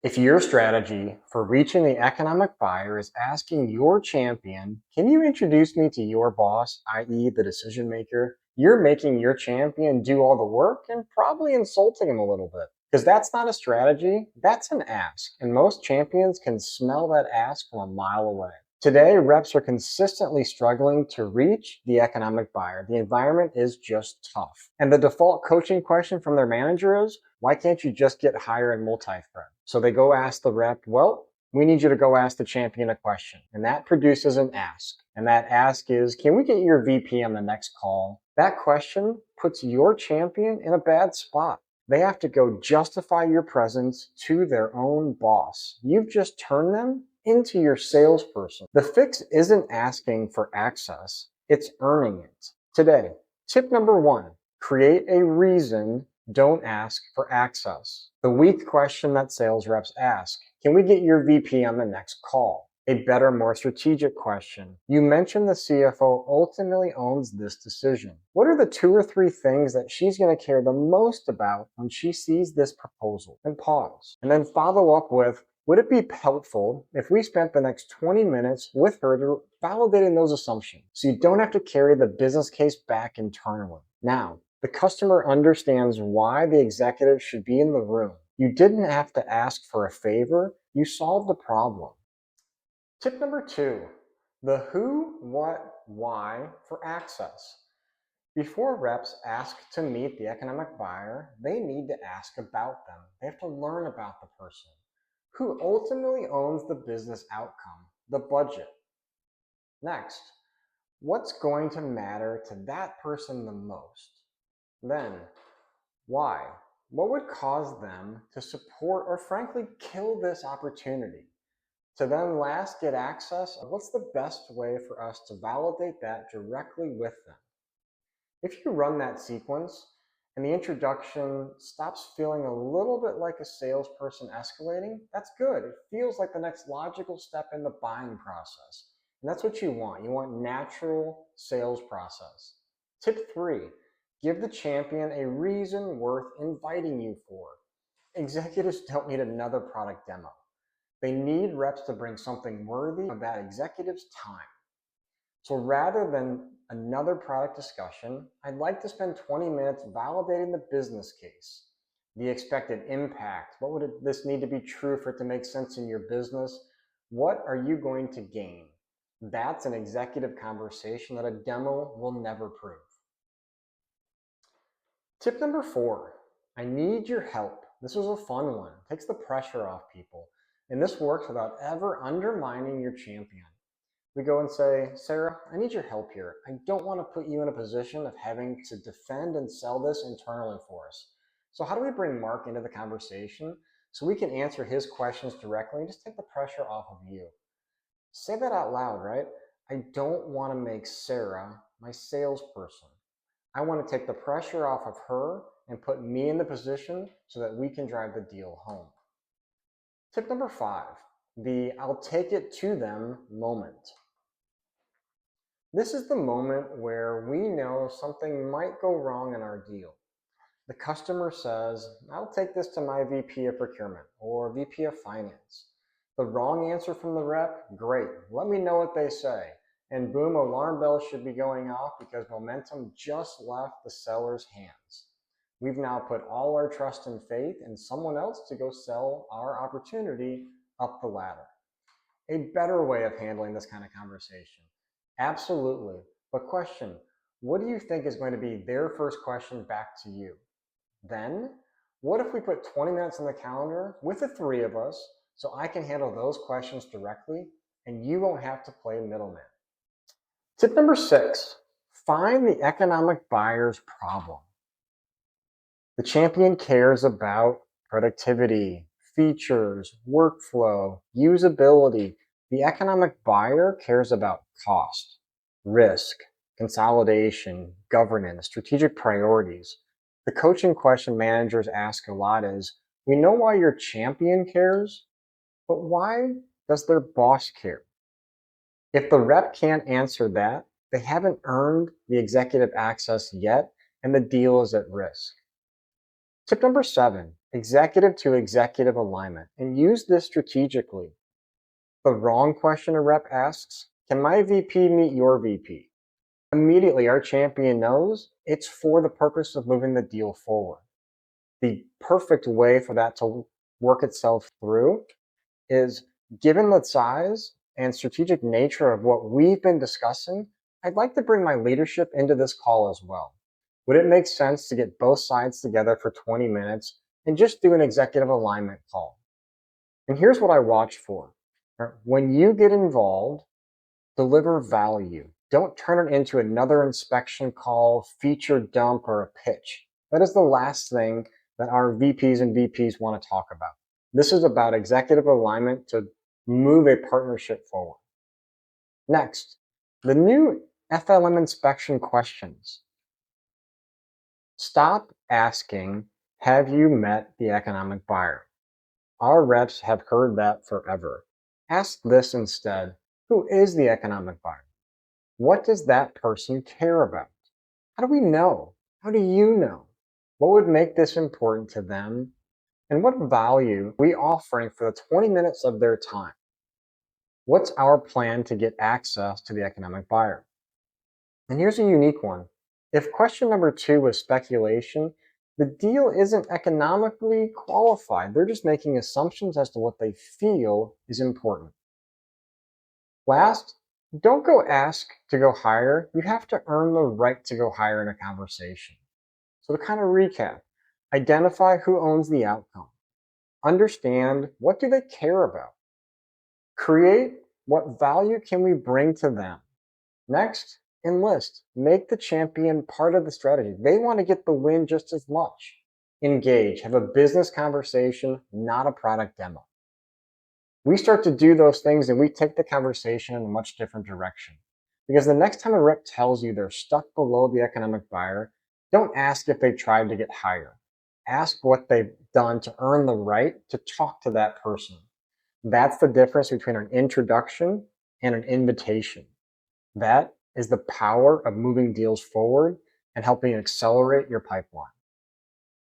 If your strategy for reaching the economic buyer is asking your champion, can you introduce me to your boss, i.e., the decision maker, you're making your champion do all the work and probably insulting him a little bit. Because that's not a strategy, that's an ask. And most champions can smell that ask from a mile away. Today, reps are consistently struggling to reach the economic buyer. The environment is just tough. And the default coaching question from their manager is, why can't you just get higher in multi-thread? So they go ask the rep, well, we need you to go ask the champion a question. And that produces an ask. And that ask is, can we get your VP on the next call? That question puts your champion in a bad spot. They have to go justify your presence to their own boss. You've just turned them into your salesperson. The fix isn't asking for access, it's earning it. Today, tip number 1, create a reason, don't ask for access. The weak question that sales reps ask, can we get your VP on the next call? A better, more strategic question. You mentioned the CFO ultimately owns this decision. What are the 2 or 3 things that she's going to care the most about when she sees this proposal? And pause. And then follow up with, would it be helpful if we spent the next 20 minutes with her to validating those assumptions so you don't have to carry the business case back internally? Now, the customer understands why the executive should be in the room. You didn't have to ask for a favor, you solved the problem. Tip number 2, the who, what, why for access. Before reps ask to meet the economic buyer, they need to ask about them. They have to learn about the person. Who ultimately owns the business outcome, the budget? Next, what's going to matter to that person the most? Then, why? What would cause them to support or frankly kill this opportunity? To then last get access, what's the best way for us to validate that directly with them? If you run that sequence and the introduction stops feeling a little bit like a salesperson escalating, that's good. It feels like the next logical step in the buying process. And that's what you want. You want natural sales process. Tip 3, give the champion a reason worth inviting you for. Executives don't need another product demo. They need reps to bring something worthy of that executive's time. So rather than another product discussion, I'd like to spend 20 minutes validating the business case, the expected impact. What would this need to be true for it to make sense in your business? What are you going to gain? That's an executive conversation that a demo will never prove. Tip number 4, I need your help. This was a fun one. It takes the pressure off people. And this works without ever undermining your champion. We go and say, Sarah, I need your help here. I don't want to put you in a position of having to defend and sell this internally for us. So how do we bring Mark into the conversation so we can answer his questions directly and just take the pressure off of you? Say that out loud, right? I don't want to make Sarah my salesperson. I want to take the pressure off of her and put me in the position so that we can drive the deal home. Tip number 5, the I'll take it to them moment. This is the moment where we know something might go wrong in our deal. The customer says, I'll take this to my VP of procurement or VP of finance. The wrong answer from the rep, great. Let me know what they say. And boom, alarm bells should be going off because momentum just left the seller's hands. We've now put all our trust and faith in someone else to go sell our opportunity up the ladder. A better way of handling this kind of conversation. Absolutely. But question, what do you think is going to be their first question back to you? Then, what if we put 20 minutes on the calendar with the 3 of us so I can handle those questions directly and you won't have to play middleman? Tip number 6, find the economic buyer's problem. The champion cares about productivity, features, workflow, usability. The economic buyer cares about cost, risk, consolidation, governance, strategic priorities. The coaching question managers ask a lot is, we know why your champion cares, but why does their boss care? If the rep can't answer that, they haven't earned the executive access yet, and the deal is at risk. Tip number 7, executive to executive alignment, and use this strategically. The wrong question a rep asks, can my VP meet your VP? Immediately, our champion knows it's for the purpose of moving the deal forward. The perfect way for that to work itself through is, given the size and strategic nature of what we've been discussing, I'd like to bring my leadership into this call as well. Would it make sense to get both sides together for 20 minutes and just do an executive alignment call? And here's what I watch for. When you get involved, deliver value. Don't turn it into another inspection call, feature dump, or a pitch. That is the last thing that our VPs and VPs want to talk about. This is about executive alignment to move a partnership forward. Next, the new FLM inspection questions. Stop asking, have you met the economic buyer? Our reps have heard that forever. Ask this instead: who is the economic buyer? What does that person care about? How do we know? How do you know? What would make this important to them? And what value are we offering for the 20 minutes of their time? What's our plan to get access to the economic buyer? And here's a unique one. If question number 2 was speculation, the deal isn't economically qualified. They're just making assumptions as to what they feel is important. Last, don't go ask to go higher. You have to earn the right to go higher in a conversation. So to kind of recap, identify who owns the outcome. Understand, what do they care about? Create, what value can we bring to them? Next, enlist. Make the champion part of the strategy. They want to get the win just as much. Engage. Have a business conversation, not a product demo. We start to do those things and we take the conversation in a much different direction. Because the next time a rep tells you they're stuck below the economic buyer, don't ask if they tried to get higher. Ask what they've done to earn the right to talk to that person. That's the difference between an introduction and an invitation. That is the power of moving deals forward and helping accelerate your pipeline.